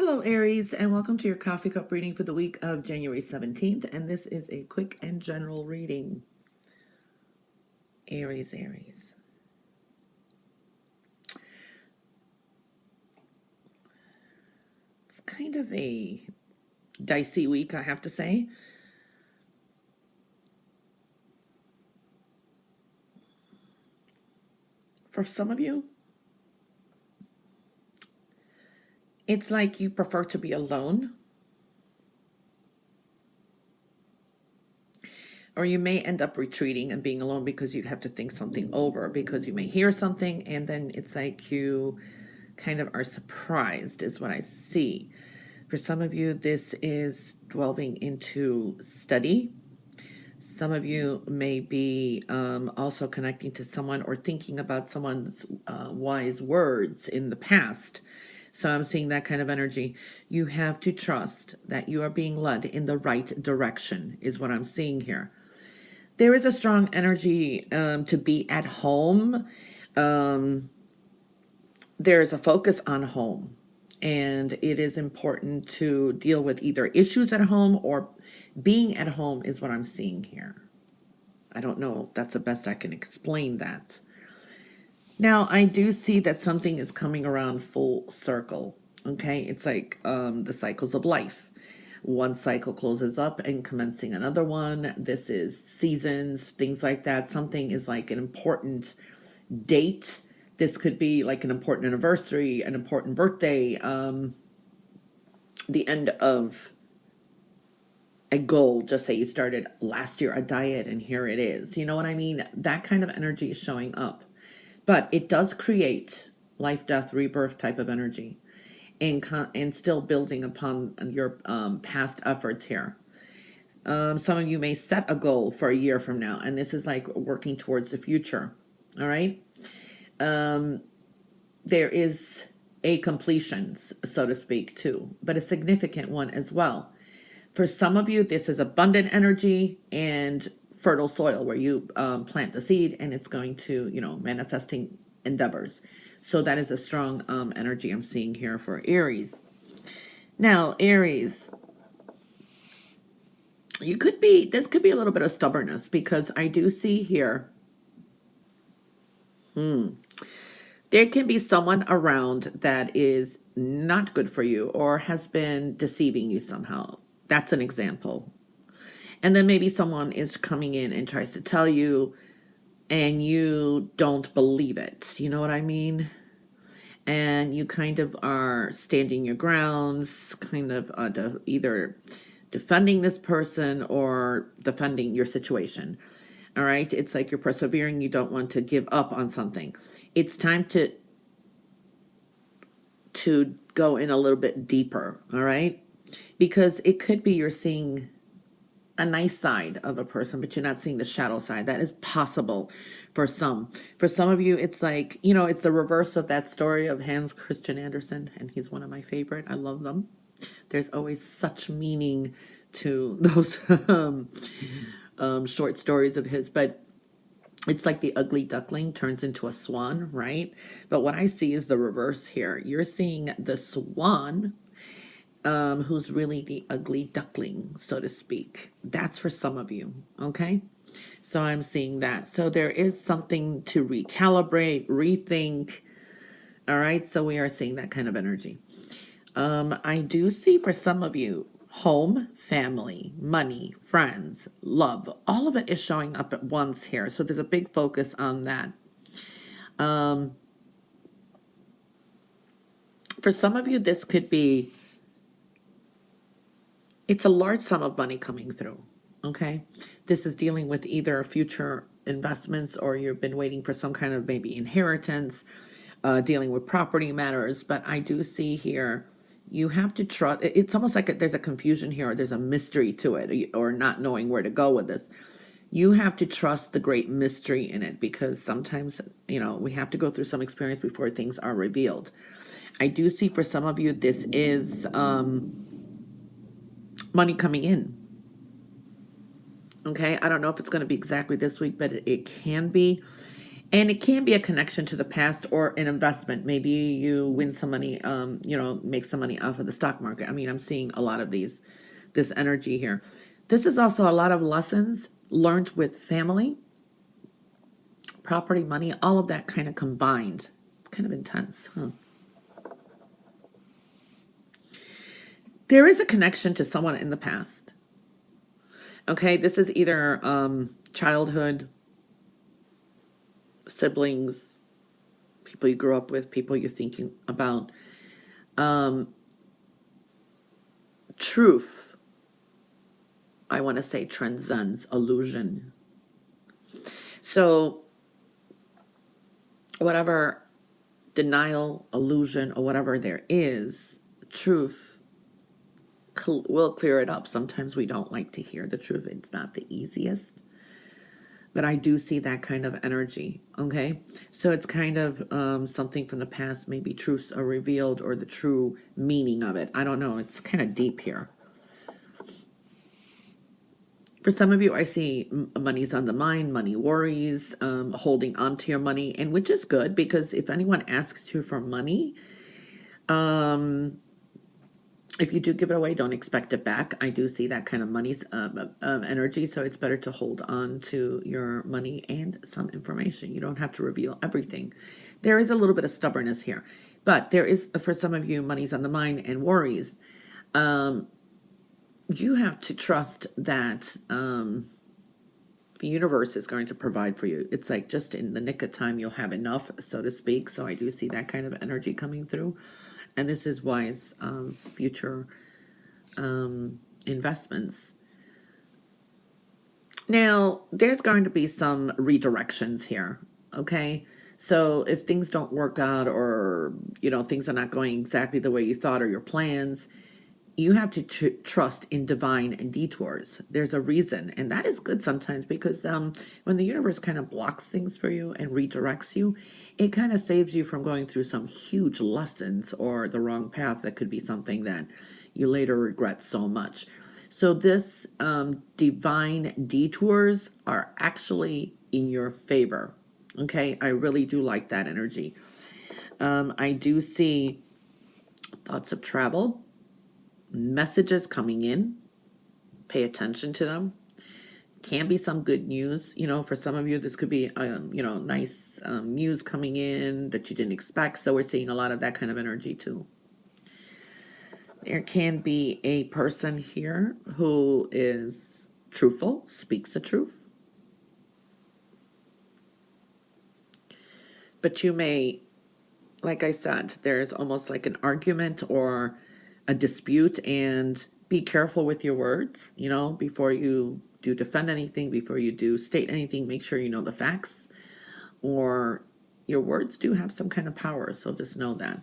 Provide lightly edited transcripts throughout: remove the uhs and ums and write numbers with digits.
Hello, Aries, and welcome to your coffee cup reading for the week of January 17th. And this is a quick and general reading. Aries, Aries. It's kind of a dicey week, I have to say. For some of you, it's like you prefer to be alone. Or you may end up retreating and being alone because you'd have to think something over, because you may hear something and then it's like you kind of are surprised, is what I see. For some of you, this is delving into study. Some of you may be also connecting to someone or thinking about someone's wise words in the past. So I'm seeing that kind of energy. You have to trust that you are being led in the right direction, is what I'm seeing here. There is a strong energy to be at home. There's a focus on home. And it is important to deal with either issues at home or being at home, is what I'm seeing here. I don't know. That's the best I can explain that. Now, I do see that something is coming around full circle. Okay. It's like the cycles of life. One cycle closes up and commencing another one. This is seasons, things like that. Something is like an important date. This could be like an important anniversary, an important birthday, the end of a goal. Just say you started last year a diet and here it is. You know what I mean? That kind of energy is showing up. But it does create life, death, rebirth type of energy, and still building upon your past efforts here. Some of you may set a goal for a year from now, and this is like working towards the future. All right. There is a completion, so to speak, too, but a significant one as well. For some of you, this is abundant energy and fertile soil where you plant the seed and it's going to, manifesting endeavors. So that is a strong energy I'm seeing here for Aries. Now, Aries, this could be a little bit of stubbornness, because I do see here, there can be someone around that is not good for you or has been deceiving you somehow. That's an example. And then maybe someone is coming in and tries to tell you and you don't believe it. You know what I mean? And you kind of are standing your grounds, kind of either defending this person or defending your situation. All right? It's like you're persevering. You don't want to give up on something. It's time to go in a little bit deeper. All right? Because it could be you're seeing a nice side of a person, but you're not seeing the shadow side. That is possible for some. For some of you, it's like, it's the reverse of that story of Hans Christian Andersen, and he's one of my favorite. I love them. There's always such meaning to those short stories of his, but it's like the ugly duckling turns into a swan, right? But what I see is the reverse here. You're seeing the swan, who's really the ugly duckling, so to speak. That's for some of you, okay? So I'm seeing that. So there is something to recalibrate, rethink. All right, so we are seeing that kind of energy. I do see for some of you, home, family, money, friends, love, all of it is showing up at once here. So there's a big focus on that. For some of you, this could be, it's a large sum of money coming through, okay? This is dealing with either future investments, or you've been waiting for some kind of maybe inheritance, dealing with property matters. But I do see here, you have to trust. It's almost like there's a confusion here, or there's a mystery to it, or not knowing where to go with this. You have to trust the great mystery in it, because sometimes, we have to go through some experience before things are revealed. I do see for some of you, this is money coming in. Okay, I don't know if it's going to be exactly this week, but it can be. And it can be a connection to the past or an investment. Maybe you win some money, make some money off of the stock market. I mean, I'm seeing a lot of this energy here. This is also a lot of lessons learned with family, property, money, all of that kind of combined. It's kind of intense, huh? There is a connection to someone in the past. Okay, this is either childhood, siblings, people you grew up with, people you're thinking about. Truth, I want to say, transcends illusion. So, whatever denial, illusion, or whatever there is, truth will clear it up. Sometimes we don't like to hear the truth, it's not the easiest. But I do see that kind of energy, okay? So it's kind of something from the past, maybe truths are revealed or the true meaning of it. I don't know. It's kind of deep here. For some of you, I see money's on the mind, money worries, holding on to your money, and which is good because if anyone asks you for money, if you do give it away, don't expect it back. I do see that kind of money's energy, so it's better to hold on to your money and some information. You don't have to reveal everything. There is a little bit of stubbornness here, but there is, for some of you, money's on the mind and worries. You have to trust that the universe is going to provide for you. It's like just in the nick of time, you'll have enough, so to speak. So I do see that kind of energy coming through. And this is wise future investments. Now, there's going to be some redirections here, okay? So if things don't work out or, things are not going exactly the way you thought or your plans, you have to trust in divine detours. There's a reason, and that is good sometimes because when the universe kind of blocks things for you and redirects you, it kind of saves you from going through some huge lessons or the wrong path that could be something that you later regret so much. So this divine detours are actually in your favor. Okay, I really do like that energy. I do see thoughts of travel, messages coming in, pay attention to them. Can be some good news. For some of you, this could be, nice news coming in that you didn't expect. So we're seeing a lot of that kind of energy too. There can be a person here who is truthful, speaks the truth. But you may, like I said, there's almost like an argument or a dispute, and be careful with your words, before you do defend anything, before you do state anything, make sure you know the facts, or your words do have some kind of power, so just know that.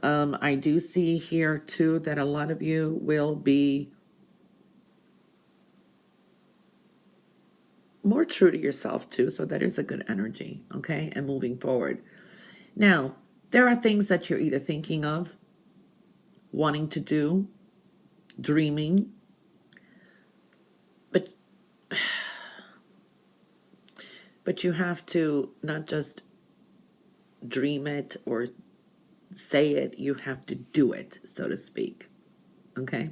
I do see here too that a lot of you will be more true to yourself too, so that is a good energy, okay, and moving forward. Now, there are things that you're either thinking of, wanting to do, dreaming, but you have to not just dream it or say it, you have to do it, so to speak. Okay?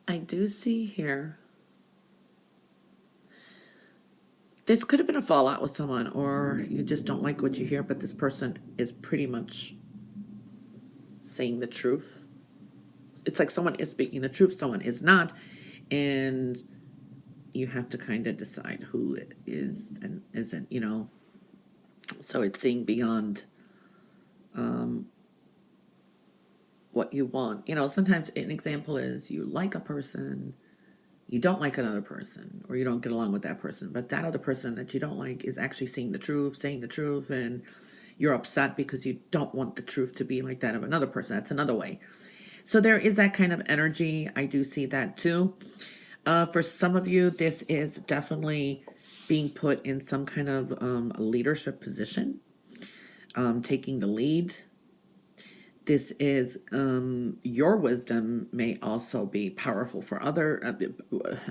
I do see here, this could have been a fallout with someone, or you just don't like what you hear, but this person is pretty much saying the truth. It's like someone is speaking the truth, someone is not, and you have to kind of decide who is and isn't, So it's seeing beyond what you want. Sometimes an example is you like a person, you don't like another person, or you don't get along with that person, but that other person that you don't like is actually seeing the truth, saying the truth, and you're upset because you don't want the truth to be like that of another person. That's another way. So there is that kind of energy. I do see that too. For some of you, this is definitely being put in some kind of leadership position, taking the lead. This is your wisdom may also be powerful for other,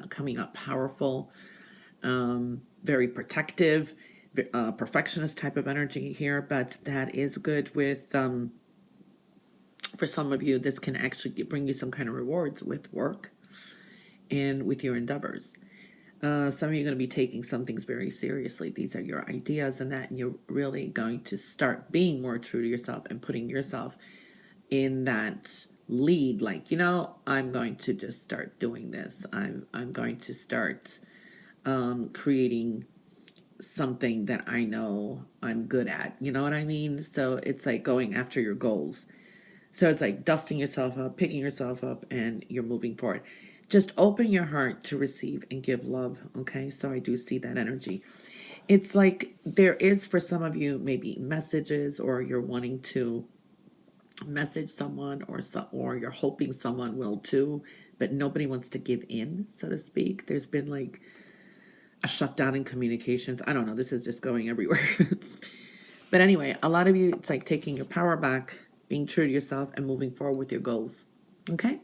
coming up powerful, very protective, perfectionist type of energy here, but that is good with, for some of you, this can actually bring you some kind of rewards with work and with your endeavors. Some of you are going to be taking some things very seriously. These are your ideas and that, and you're really going to start being more true to yourself and putting yourself in that lead. Like, I'm going to just start doing this. I'm going to start creating something that I know I'm good at. You know what I mean? So it's like going after your goals. So it's like dusting yourself up, picking yourself up, and you're moving forward. Just open your heart to receive and give love. Okay. So I do see that energy. It's like there is, for some of you, maybe messages, or you're wanting to message someone, or you're hoping someone will too, but nobody wants to give in, so to speak. There's been like a shutdown in communications. I don't know. This is just going everywhere. But anyway, a lot of you, it's like taking your power back, being true to yourself, and moving forward with your goals. Okay?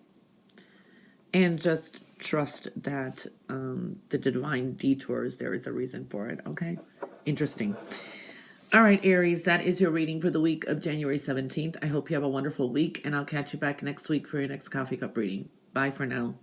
And just trust that the divine detours, there is a reason for it. Okay? Interesting. All right, Aries, that is your reading for the week of January 17th. I hope you have a wonderful week, and I'll catch you back next week for your next coffee cup reading. Bye for now.